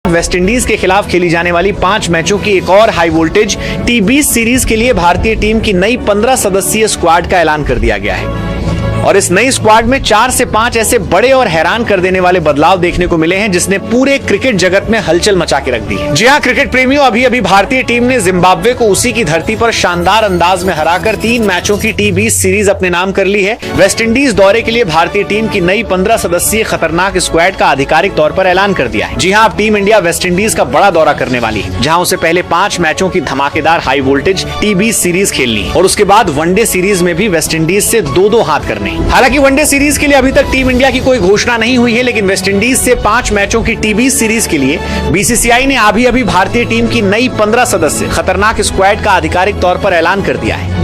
West Indies के खिलाफ खेली जाने वाली 5 मैचों की एक और हाई वोल्टेज T20 सीरीज के लिए भारतीय टीम की नई 15 सदस्यीय स्क्वाड का ऐलान कर दिया गया है। और इस नई स्क्वाड में 4 से 5 ऐसे बड़े और हैरान कर देने वाले बदलाव देखने को मिले हैं जिसने पूरे क्रिकेट जगत में हलचल मचा के रख दी है। जी हां क्रिकेट प्रेमियों, अभी भारतीय टीम ने जिम्बाब्वे को उसी की धरती पर शानदार अंदाज में हराकर 3 मैचों की T20 सीरीज अपने नाम कर ली है। वेस्टइंडीज दौरे के लिए भारतीय टीम की नई 15 सदस्यीय खतरनाक स्क्वाड का आधिकारिक तौर पर ऐलान कर दिया है। जी हां, अब टीम इंडिया वेस्टइंडीज का बड़ा दौरा करने वाली है, जहां उसे पहले 5 मैचों की धमाकेदार हाई वोल्टेज T20 सीरीज खेलनी है और उसके बाद वनडे सीरीज में भी वेस्टइंडीज से 2-2 हाथ करने। हालांकि वनडे सीरीज के लिए अभी तक टीम इंडिया की कोई घोषणा नहीं हुई है, लेकिन वेस्टइंडीज से 5 मैचों की T20 सीरीज के लिए बीसीसीआई ने अभी भारतीय टीम की नई 15 सदस्य खतरनाक स्क्वाड का आधिकारिक तौर पर ऐलान कर दिया है।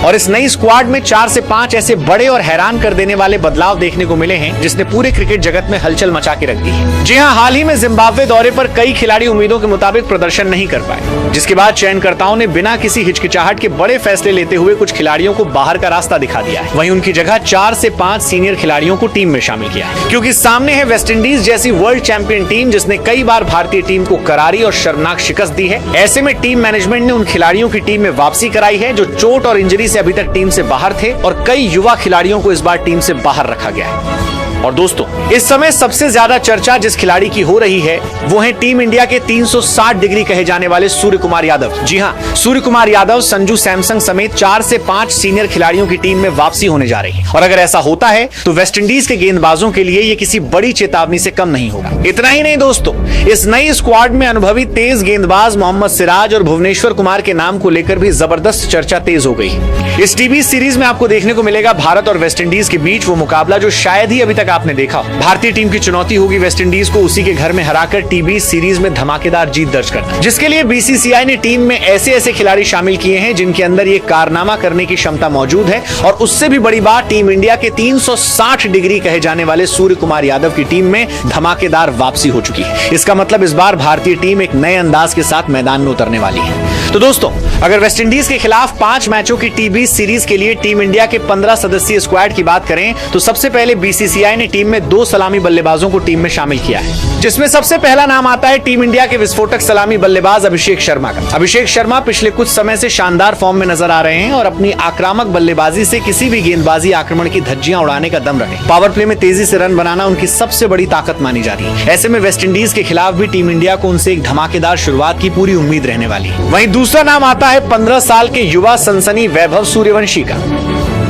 और इस नई स्क्वाड में 4 से 5 ऐसे बड़े और हैरान कर देने वाले बदलाव देखने को मिले हैं जिसने पूरे क्रिकेट जगत में हलचल मचा के रख दी है। जी हां, हाल ही में जिम्बाब्वे दौरे पर कई खिलाड़ी उम्मीदों के मुताबिक प्रदर्शन नहीं कर पाए, जिसके बाद चयनकर्ताओं ने बिना किसी हिचकिचाहट के बड़े फैसले लेते हुए कुछ खिलाड़ियों को बाहर का रास्ता दिखा दिया है। वहीं उनकी जगह 4 से 5 सीनियर खिलाड़ियों को टीम में शामिल किया है, क्योंकि सामने है वेस्टइंडीज जैसी वर्ल्ड चैंपियन टीम जिसने कई बार भारतीय टीम को करारी और शर्मनाक शिकस्त दी है। ऐसे में टीम मैनेजमेंट ने उन खिलाड़ियों की टीम में वापसी कराई है जो चोट और इंजरी से अभी तक टीम से बाहर थे, और कई युवा खिलाड़ियों को इस बार टीम से बाहर रखा गया है। और दोस्तों, इस समय सबसे ज्यादा चर्चा जिस खिलाड़ी की हो रही है वो है टीम इंडिया के 360 डिग्री कहे जाने वाले सूर्य कुमार यादव। जी हां, सूर्य कुमार यादव संजू सैमसंग समेत 4 से 5 सीनियर खिलाड़ियों की टीम में वापसी होने जा रही है। और अगर ऐसा होता है तो वेस्टइंडीज के गेंदबाजों के लिए ये किसी बड़ी चेतावनी से कम नहीं होगा। इतना ही नहीं दोस्तों, इस नई स्क्वाड में अनुभवी तेज गेंदबाज मोहम्मद सिराज और भुवनेश्वर कुमार के नाम को लेकर भी जबरदस्त चर्चा तेज हो गई है। इस T20 सीरीज में आपको देखने को मिलेगा भारत और वेस्टइंडीज के बीच वो मुकाबला जो शायद ही अभी तक आपने देखा। भारतीय टीम की चुनौती होगी वेस्टइंडीज को उसी के घर में हराकर T20 सीरीज में धमाकेदार जीत दर्ज करना, जिसके लिए बीसीसीआई ने टीम में ऐसे खिलाड़ी शामिल किए हैं जिनके अंदर ये कारनामा करने की क्षमता मौजूद है। और उससे भी बड़ी बात, टीम इंडिया के 360 डिग्री कहे जाने वाले सूर्य कुमार यादव की टीम में धमाकेदार वापसी हो चुकी है। इसका मतलब इस बार भारतीय टीम एक नए अंदाज के साथ मैदान में उतरने वाली है। तो दोस्तों, अगर वेस्टइंडीज के खिलाफ 5 मैचों की T20 सीरीज के लिए टीम इंडिया के 15 सदस्यीय स्क्वाड की बात करें तो सबसे पहले बीसीसीआई ने टीम में 2 सलामी बल्लेबाजों को टीम में शामिल किया है, जिसमें सबसे पहला नाम आता है टीम इंडिया के विस्फोटक सलामी बल्लेबाज अभिषेक शर्मा का। अभिषेक शर्मा पिछले कुछ समय से शानदार फॉर्म में नजर आ रहे हैं और अपनी आक्रामक बल्लेबाजी से किसी भी गेंदबाजी आक्रमण की धज्जियां उड़ाने का दम रखे। पावर प्ले में तेजी से रन बनाना उनकी सबसे बड़ी ताकत मानी जा रही है। ऐसे में वेस्टइंडीज के खिलाफ भी टीम इंडिया को उनसे एक धमाकेदार शुरुआत की पूरी उम्मीद रहने वाली है। वहीं दूसरा नाम आता है 15 साल के युवा सनसनी वैभव सूर्यवंशी का।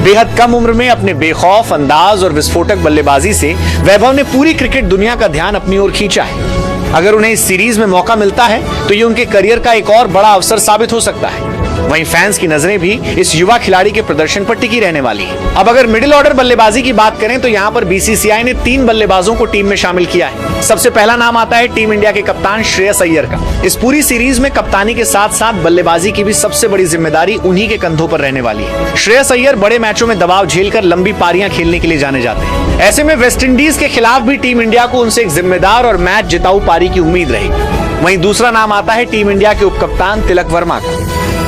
बेहद कम उम्र में अपने बेखौफ अंदाज और विस्फोटक बल्लेबाजी से वैभव ने पूरी क्रिकेट दुनिया का ध्यान अपनी ओर खींचा है। अगर उन्हें इस सीरीज में मौका मिलता है तो ये उनके करियर का एक और बड़ा अवसर साबित हो सकता है। वहीं फैंस की नजरें भी इस युवा खिलाड़ी के प्रदर्शन पर टिकी रहने वाली है। अब अगर मिडिल ऑर्डर बल्लेबाजी की बात करें तो यहाँ पर बीसीसीआई ने 3 बल्लेबाजों को टीम में शामिल किया है। सबसे पहला नाम आता है टीम इंडिया के कप्तान श्रेयस अय्यर का। इस पूरी सीरीज में कप्तानी के साथ साथ बल्लेबाजी की भी सबसे बड़ी जिम्मेदारी उन्हीं के कंधों पर रहने वाली है। श्रेयस अय्यर बड़े मैचों में दबाव झेलकर लंबी पारियां खेलने के लिए जाने जाते हैं। ऐसे में वेस्टइंडीज के खिलाफ भी टीम इंडिया को उनसे एक जिम्मेदार और मैच जिताऊ पारी की उम्मीद रहेगी। वहीं दूसरा नाम आता है टीम इंडिया के उपकप्तान तिलक वर्मा का।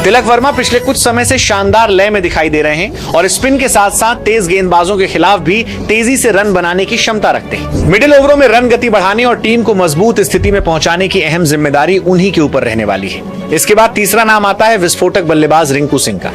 तिलक वर्मा पिछले कुछ समय से शानदार लय में दिखाई दे रहे हैं और स्पिन के साथ साथ तेज गेंदबाजों के खिलाफ भी तेजी से रन बनाने की क्षमता रखते हैं। मिडिल ओवरों में रन गति बढ़ाने और टीम को मजबूत स्थिति में पहुंचाने की अहम जिम्मेदारी उन्हीं के ऊपर रहने वाली है। इसके बाद तीसरा नाम आता है विस्फोटक बल्लेबाज रिंकू सिंह का।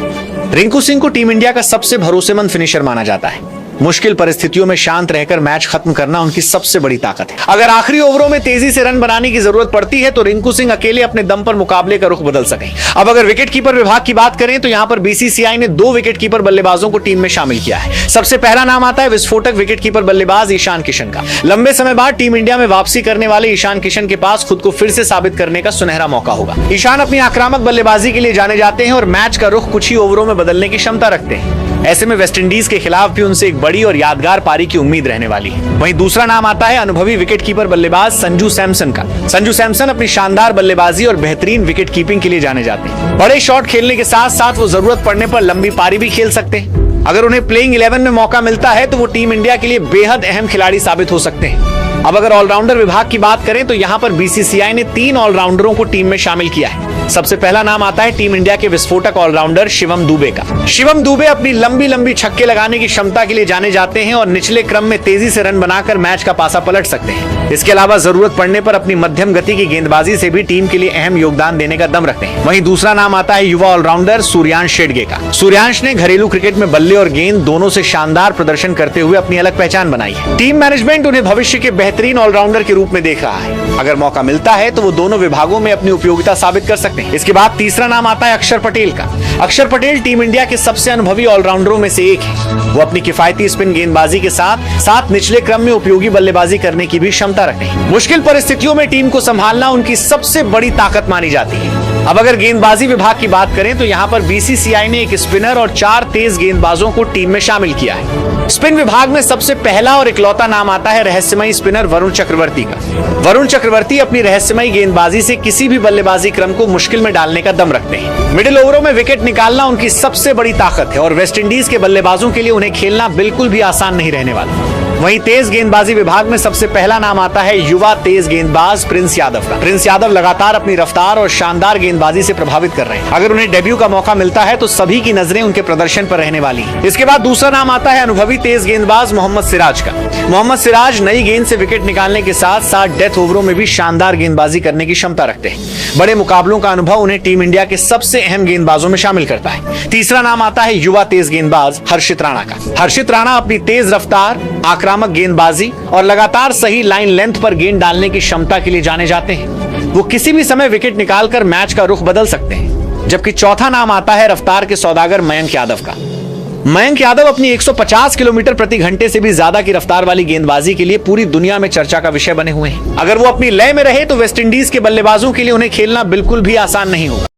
रिंकू सिंह को टीम इंडिया का सबसे भरोसेमंद फिनिशर माना जाता है। मुश्किल परिस्थितियों में शांत रहकर मैच खत्म करना उनकी सबसे बड़ी ताकत है। अगर आखिरी ओवरों में तेजी से रन बनाने की जरूरत पड़ती है तो रिंकू सिंह अकेले अपने दम पर मुकाबले का रुख बदल सकें। अब अगर विकेट कीपर विभाग की बात करें तो यहाँ पर बीसीसीआई ने 2 विकेट कीपर बल्लेबाजों को टीम में शामिल किया है। सबसे पहला नाम आता है विस्फोटक विकेट कीपर बल्लेबाज ईशान किशन का। लंबे समय बाद टीम इंडिया में वापसी करने वाले ईशान किशन के पास खुद को फिर से साबित करने का सुनहरा मौका होगा। ईशान अपनी आक्रामक बल्लेबाजी के लिए जाने जाते हैं और मैच का रुख कुछ ही ओवरों में बदलने की क्षमता रखते हैं। ऐसे में वेस्टइंडीज के खिलाफ भी उनसे एक बड़ी और यादगार पारी की उम्मीद रहने वाली है। वहीं दूसरा नाम आता है अनुभवी विकेट कीपर बल्लेबाज संजू सैमसन का। संजू सैमसन अपनी शानदार बल्लेबाजी और बेहतरीन विकेट कीपिंग के लिए जाने जाते हैं। बड़े शॉट खेलने के साथ साथ वो जरूरत पड़ने पर लंबी पारी भी खेल सकते हैं। अगर उन्हें प्लेइंग 11 में मौका मिलता है तो वो टीम इंडिया के लिए बेहद अहम खिलाड़ी साबित हो सकते हैं। अब अगर ऑलराउंडर विभाग की बात करें तो यहाँ पर बीसीसीआई ने 3 ऑलराउंडरों को टीम में शामिल किया है। सबसे पहला नाम आता है टीम इंडिया के विस्फोटक ऑलराउंडर शिवम दुबे का। शिवम दुबे अपनी लंबी लंबी छक्के लगाने की क्षमता के लिए जाने जाते हैं और निचले क्रम में तेजी से रन बनाकर मैच का पासा पलट सकते हैं। इसके अलावा जरूरत पड़ने पर अपनी मध्यम गति की गेंदबाजी से भी टीम के लिए अहम योगदान देने का दम रखते हैं। वहीं दूसरा नाम आता है युवा ऑलराउंडर सूर्यांश शेडगे का। सूर्यांश ने घरेलू क्रिकेट में बल्ले और गेंद दोनों से शानदार प्रदर्शन करते हुए अपनी अलग पहचान बनाई है। टीम मैनेजमेंट उन्हें भविष्य के बेहतरीन ऑलराउंडर के रूप में देख रहा है। अगर मौका मिलता है तो वो दोनों विभागों में अपनी उपयोगिता साबित कर सकते हैं। इसके बाद तीसरा नाम आता है अक्षर पटेल का। अक्षर पटेल टीम इंडिया के सबसे अनुभवी ऑलराउंडरों में से एक है। वो अपनी किफायती स्पिन गेंदबाजी के साथ साथ निचले क्रम में उपयोगी बल्लेबाजी करने की भी क्षमता रखते हैं। मुश्किल परिस्थितियों में टीम को संभालना उनकी सबसे बड़ी ताकत मानी जाती है। अब अगर गेंदबाजी विभाग की बात करें तो यहाँ पर बीसीसीआई ने एक स्पिनर और 4 तेज गेंदबाजों को टीम में शामिल किया है। स्पिन विभाग में सबसे पहला और इकलौता नाम आता है रहस्यमयी स्पिनर वरुण चक्रवर्ती का। वरुण चक्रवर्ती अपनी रहस्यमयी गेंदबाजी से किसी भी बल्लेबाजी क्रम को मुश्किल में डालने का दम रखते हैं। मिडिल ओवरों में विकेट निकालना उनकी सबसे बड़ी ताकत है और वेस्टइंडीज के बल्लेबाजों के लिए उन्हें खेलना बिल्कुल भी आसान नहीं रहने वाला। वहीं तेज गेंदबाजी विभाग में सबसे पहला नाम आता है युवा तेज गेंदबाज प्रिंस यादव का। प्रिंस यादव लगातार अपनी रफ्तार और शानदार गेंदबाजी से प्रभावित कर रहे हैं। अगर उन्हें डेब्यू का मौका मिलता है तो सभी की नजरें उनके प्रदर्शन पर रहने वाली हैं। इसके बाद दूसरा नाम आता है अनुभवी तेज गेंदबाज मोहम्मद सिराज का। मोहम्मद सिराज नई गेंद से विकेट निकालने के साथ साथ डेथ ओवरों में भी शानदार गेंदबाजी करने की क्षमता रखते हैं। बड़े मुकाबलों का अनुभव उन्हें टीम इंडिया के सबसे अहम गेंदबाजों में शामिल करता है। तीसरा नाम आता है युवा तेज गेंदबाज हर्षित राणा का। हर्षित राणा अपनी तेज रफ्तार, आक्रामक गेंदबाजी और लगातार सही लाइन लेंथ पर गेंद डालने की क्षमता के लिए जाने जाते हैं। वो किसी भी समय विकेट निकालकर मैच का रुख बदल सकते हैं। जबकि चौथा नाम आता है रफ्तार के सौदागर मयंक यादव का। मयंक यादव अपनी 150 किलोमीटर प्रति घंटे से भी ज्यादा की रफ्तार वाली गेंदबाजी के लिए पूरी दुनिया में चर्चा का विषय बने हुए हैं। अगर वो अपनी लय में रहे तो वेस्टइंडीज के बल्लेबाजों के लिए उन्हें खेलना बिल्कुल भी आसान नहीं होगा।